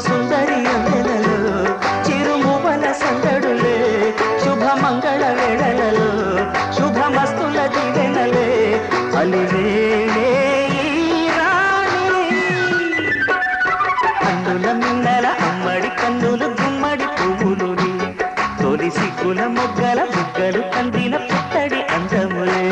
సుందరి అందెలలో చిరుమువల సందడులే శుభమంగళ వేళలలో శుభమస్తుల దీవెనలే అలివేళే కన్నుల మిన్నల అమ్మడి కన్నులు గుమ్మడి పువ్వులుని తొలి సిగ్గుల మొగ్గల బుగ్గలు కందిన పుట్టడి అందములే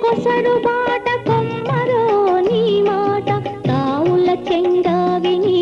కొసరు బాట కొమ్మరో నీ మాట తావుల చెంగా విని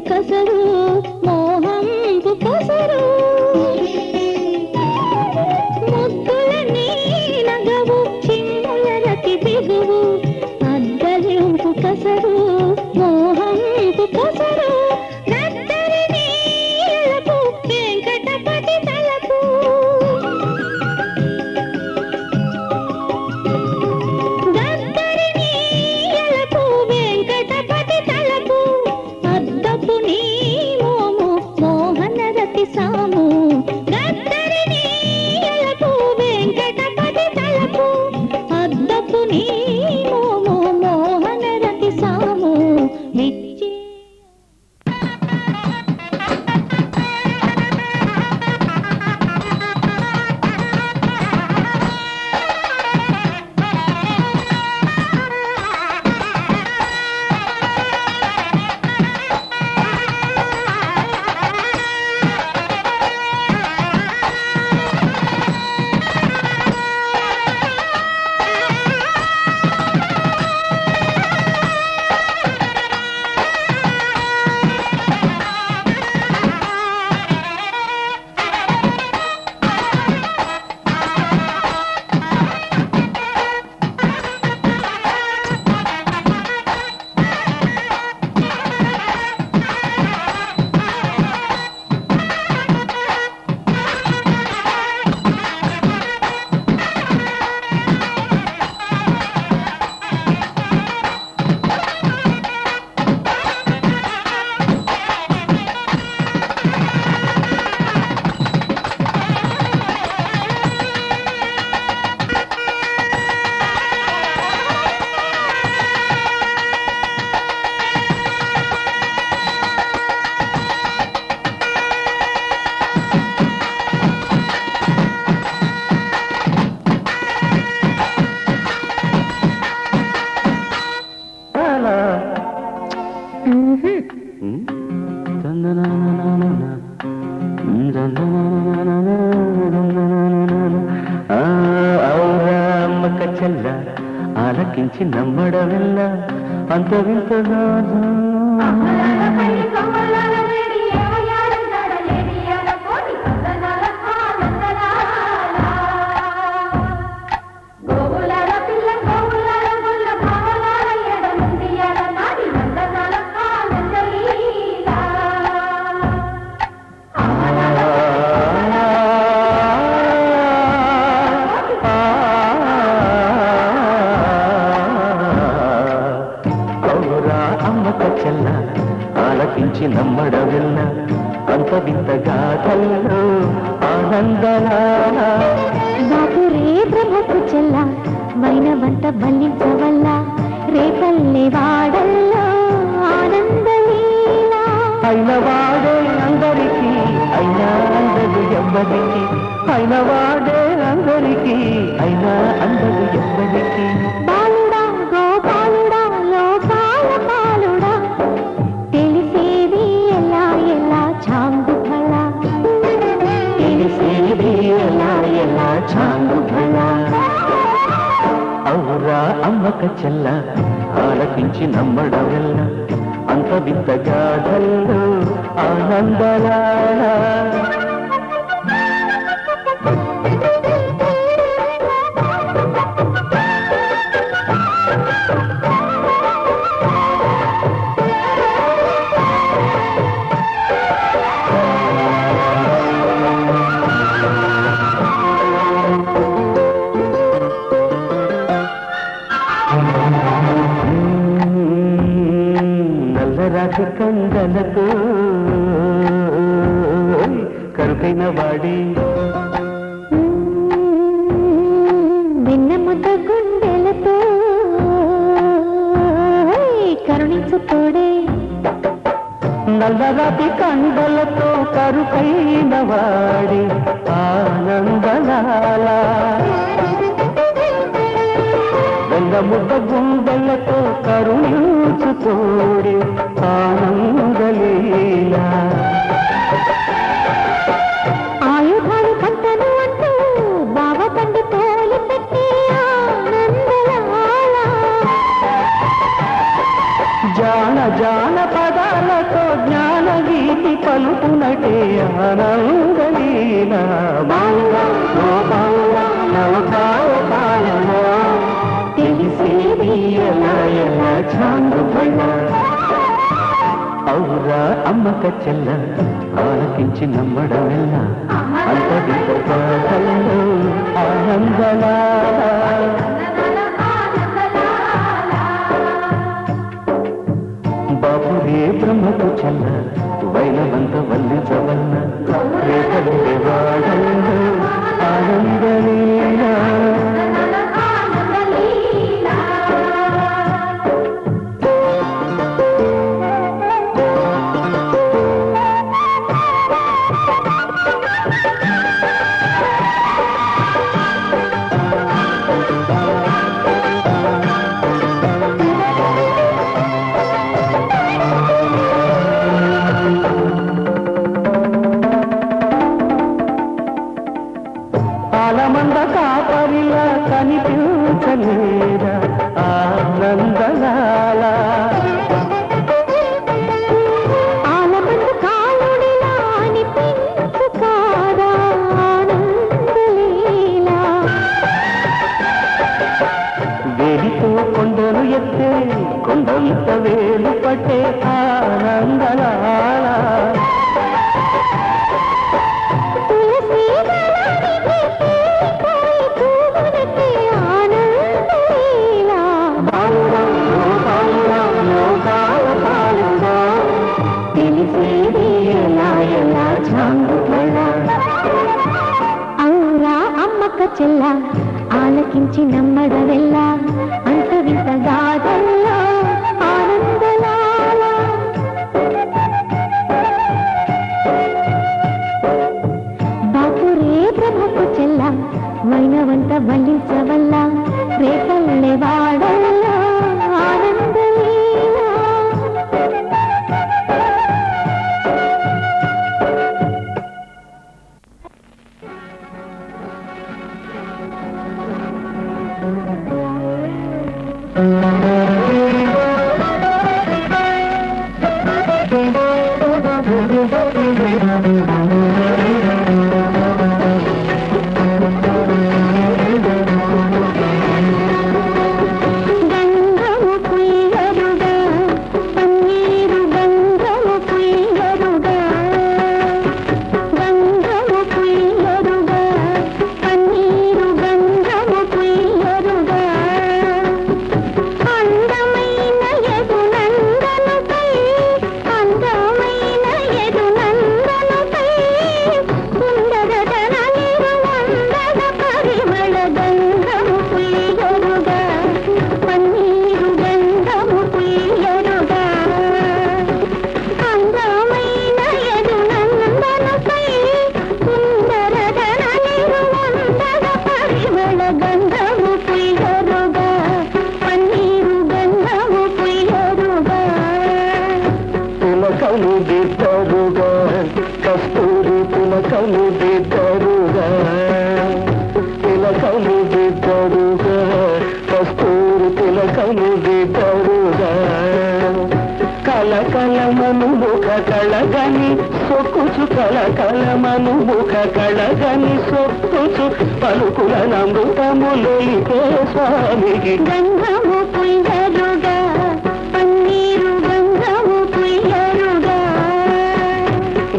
కసరు మోహంపు కసరు ముద్దులన్నీ నగవు చిమ్ముల రతి బిగువు అద్దరింపు కసరు మోహంపు కసరు గద్దరిని ఎలపు వెంకటపతి తలపు గద్దరిని ఎలపు వెంకటపతి తలపు అద్దపు నీ మోము మోహన రతి సాము గద్దరిని ఎలపు వెంకటపతి తలపు అద్దపు నీ మోము మోహన రతి సాము విచ్చి అమ్మక చెల్ల ఆలకించి నమ్మడమెల్ల అంత వింతగా అమ్మక చెల్ల ఆలకించి నమ్మడమెల్ల అంత వింతగా కల్లో ఆనందలాల బాపురే బ్రహ్మకు చెల్ల మైన వంట బల్లించవల్ల రేపల్లె వాడల్లో ఆనందలీలా అయిన వాడే అందరికీ అయినా అందదు ఎవ్వరికి అయిన వాడే అందరికీ అయినా అందదు ఎవ్వరికి బాలుడా గోపాలుడా లోకాల పాలుడా తెలిసేది ఎలా ఎలా చాంగు ఫల తెలిసేది ఎలా ఎలా చాంగు ఫల అవురా అమ్మక చెల్ల ఆలకించి నమ్మడమెల్ల అంత వింతగా ధల్లో ఆనందలాల నల్లరాతి కందలతో కరుకైన వాడి వెన్నముద్ద గుండెలతో కరుణించు తోడే నల్లరాతి కండలతో కరుకైన వాడి ఆనందలాల వెన్నముద్ద గుండెలతో కరుణించు తోడి ఆనందలీలా ఆయుధాలు పంటను అంటూ బావ పండు తోలి పెట్టి ఆనందలాల జాన జాన పదాలతో జ్ఞాన పలుకునటే ఆనందలీల బాలుడా ఓ బాలుడా నవకాలమో తెలిసేది ఎలా ఎలా చాంగుబళ్ళ ఔరా అమ్మక చెల్ల ఆలకించి నమ్మడమెల్ల అంతటి ఆనందలా బాపురే బ్రహ్మకు చెల్ల వైనవంత వల్లించవల్ల రేపటి వాడల్లో ఆనందలీలా ఆలమంద కాపరిలా కనిపించలేదా ఆనందలాల ఆలమంద కాలుడిలా అనిపించు కాదా ఆనందలీలా వేలితో కొండను ఎత్తే కొండంత వేలు పట్టే ఆనందలాల ఔరా అమ్మక చెల్ల ఆలకించి నమ్మడవెల్ల అంత వింత గాథల్లో ఆనందలాల బాపురే బ్రహ్మకు చెల్ల వైనవంత వల్లించవల్ల రేపల్లె వాడల్లో ఆనందలీలా గంగము పుయ్యరుగా పన్నీరు గంగము పుయ్యరుగా గంగము పుయ్యరుగా పన్నీరు గంగము పుయ్యరుగా అందమైన ఎదునందనుపై అందమైన ఎదునందనుపై సుందరతన నిరువందన పరిమళ గంగము పుయ్యరుగా పన్నీరు గంగము పుయ్యరుగా అందమైన ఎదునందనుపై సుందరతన నిరువందన పరిమళ గంగము పుయ్యరుగా పన్నీరు గంగము పుయ్యరుగా పులకలు దిద్దరుగా కస్తూరి పులకలు దిద్దరుగా పిలకలు దిద్దరుగా కస్తూరి పిలకలు దిద్దరుగా కలకలమను ముఖ కళగని సొక్కుచు కలకలమను ముఖ కళగని సొక్కుచు పలుకుల నమృతములొలికే స్వామికి గంగము పుయ్యరుగా పన్నీరు గంగము పుయ్యరుగా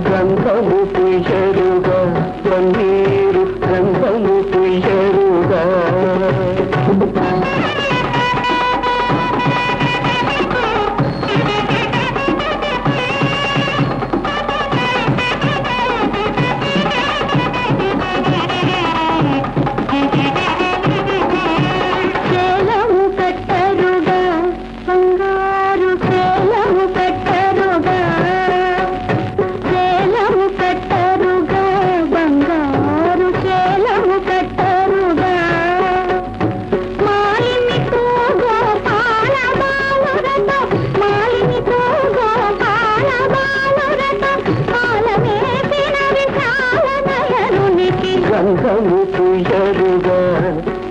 గంధము పుయ్యరుగా పన్నీరు గంధము పుయ్యరుగా చేలము కట్టరుగా బంగారు చేలము కట్టరుగా చేలము కట్టరుగా బంగారు చేలము కట్టరుగా మాలినితో గోపాల బాలురతో మాలినితో గోపాల బాలురతో పాలమేపిన విశాల నయనునికి గంధము పుయ్యరుగా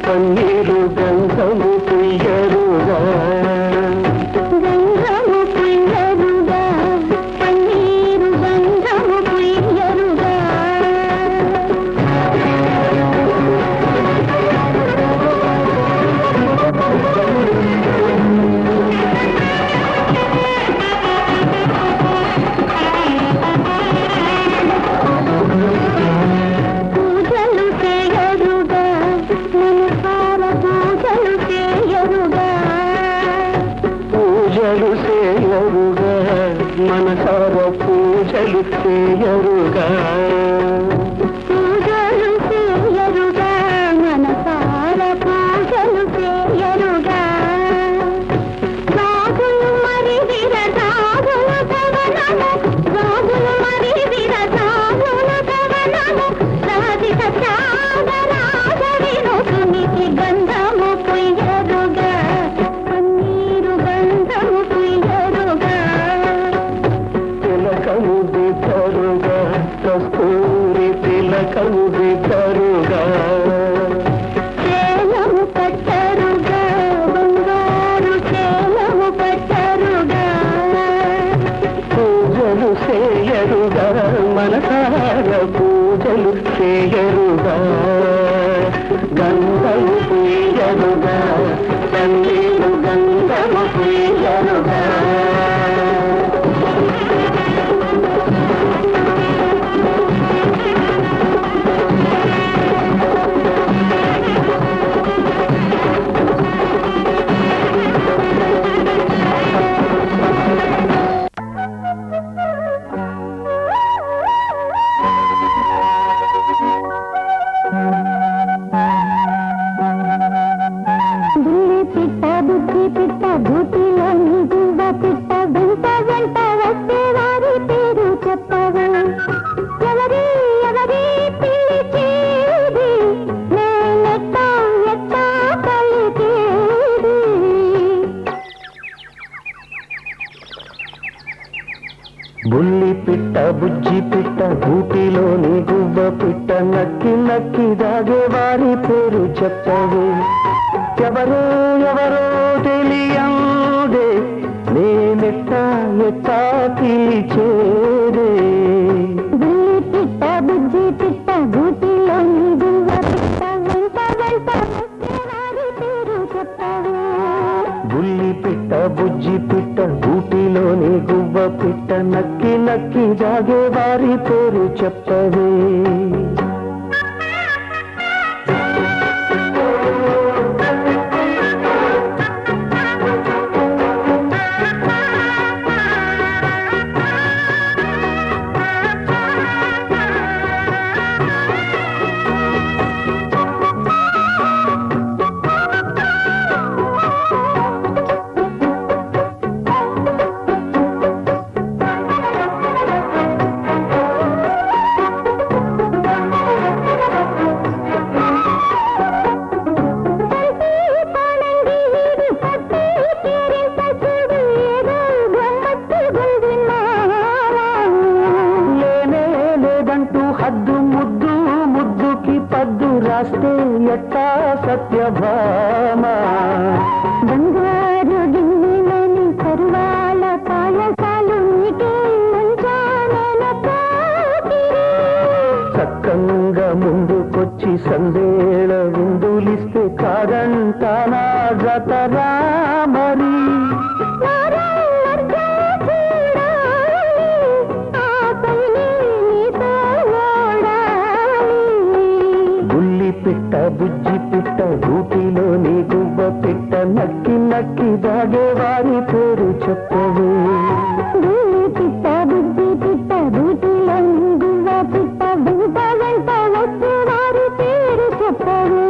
పన్నీరు గంధము పుయ్యరుగా గంగము పుయ్యరుగా పన్నీరు గంగము మనసార పూజలు చేయరుగా పూజలు చేయరుగా మనసార పూజలు చేయరుగా రాజులు మరి విరజాజుల కవనము రాజులు మరి విరజాజుల కవనము రాధిక త్యాగరాజ వినుసునికి గంధము పుయ్యరుగా పన్నీరు గంధము పుయ్యరుగా తిలకము దిద్దరుగా కస్తూరి తిలకము దిద్దరుగా చేలము పట్టరుగా బంగారు చేలము పట్టరుగా పూజలు చేయరుగా మనసార పూజలు చేయరుగా గంధము పుయ్యరుగా పన్నీరు గంధము పుయ్యరుగా బుల్లి పిట్ట బుద్ధి పిట్ట బూటిలోని గువ్వ పిట్ట వెంట వెంట వస్తే వారి పేరు చెప్పవా ఎవరి ఎవరి పిలిచేది నేనెట్టా ఎట్టా పలికేది బుల్లి పిట్ట బుజ్జి పిట్ట గూటిలోని గువ్వ పిట్ట నక్కి నక్కి దాగే వారి పేరు చెప్పవే ఎవరో ఎవరో తెలియందే నేనెట్టా ఎట్టా పిలిచేదే బుల్లి పిట్ట బుజ్జి పిట్ట బూటిలోని గువ్వ పిట్ట వెంట వెంట వస్తే వారి పేరు చెప్పవా బుల్లి పిట్ట బుజ్జి పిట్ట గూటిలోని గువ్వ పిట్ట నక్కి నక్కి దాగే వారి పేరు చెప్పవే లేనే లేదంటూ హద్దు ముద్దు ముద్దుకి పద్దు రాస్తే ఎట్టా సత్యభామ బంగారు గిన్నెలని కరువాల పాయసాలు నీకే ముంచానెల పోకిరి. చక్కంగా ముందుకొచ్చి సందేళ విందులిస్తే కాదంటానా జతరా మరి నారల్లర్జా చూడాలి, ఆపై నీతో ఓడాలి. బుల్లి పిట్ట బుజ్జి పిట్ట గూటిలోని గువ్వ పిట్ట నక్కి నక్కి దాగే వారి పేరు చెప్పవే బుల్లి పిట్ట బుజ్జి పిట్ట బూటిలోని గువ్వ పిట్ట వెంట వెంట వస్తే వారి పేరు చెప్పవే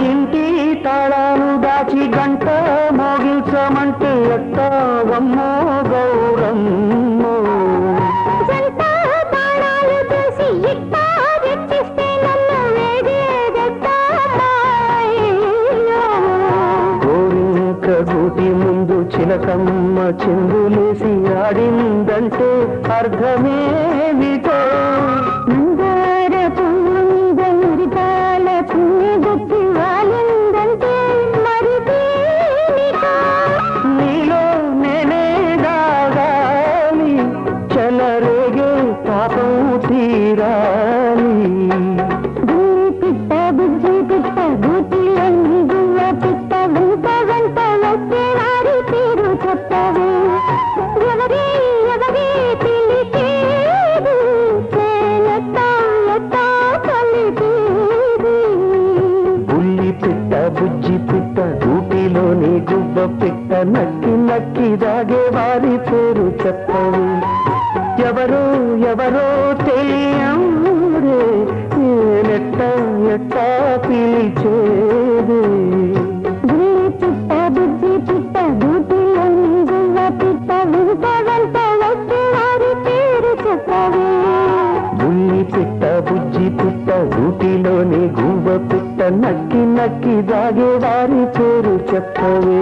ఇంటి తాళాలు దాచి గంట మోగించమంటే ఎట్టావమ్మో గౌరమ్మో జంట తాళాలు చేసి ఇట్టా రెచ్చిస్తే నన్ను వేగేదెట్టామాయ్యో. కోరింక గూటి ముందు చిలకమ్మ చిందులేసి ఆడిందంటే అర్థమేమిటో మందార పువ్వు మీద మురిపాల పుణ్యగట్టి వాలిందంటే మరి దేనికో. నీలో నేనే దాగాలి చెలరేగే పాపం తీరాలి చెప్పవే ఎవరే ఎవరే పిలిచేది చేలతా లతా కలిపేది బుల్లి పిట్ట బుజ్జి పిట్ట ఊటిలోని గుబ్బ పిట్ట నక్కి నక్కి దాగే వారి పేరు చెప్పవు ఎవరో ఎవరో తెలియరే నేనెట్ట ఎట్టా పిలిచేది బుల్లి పిట్ట బుజ్జి పిట్ట గూటిలోని గువ్వ పిట్ట వెంట వెంట వచ్చే వారి పేరు చెప్పవే బుల్లి పిట్ట బుజ్జి పిట్ట ఊటిలోని గువ్వ పిట్ట నక్కి నక్కి దాగే వారి పేరు చెప్పవే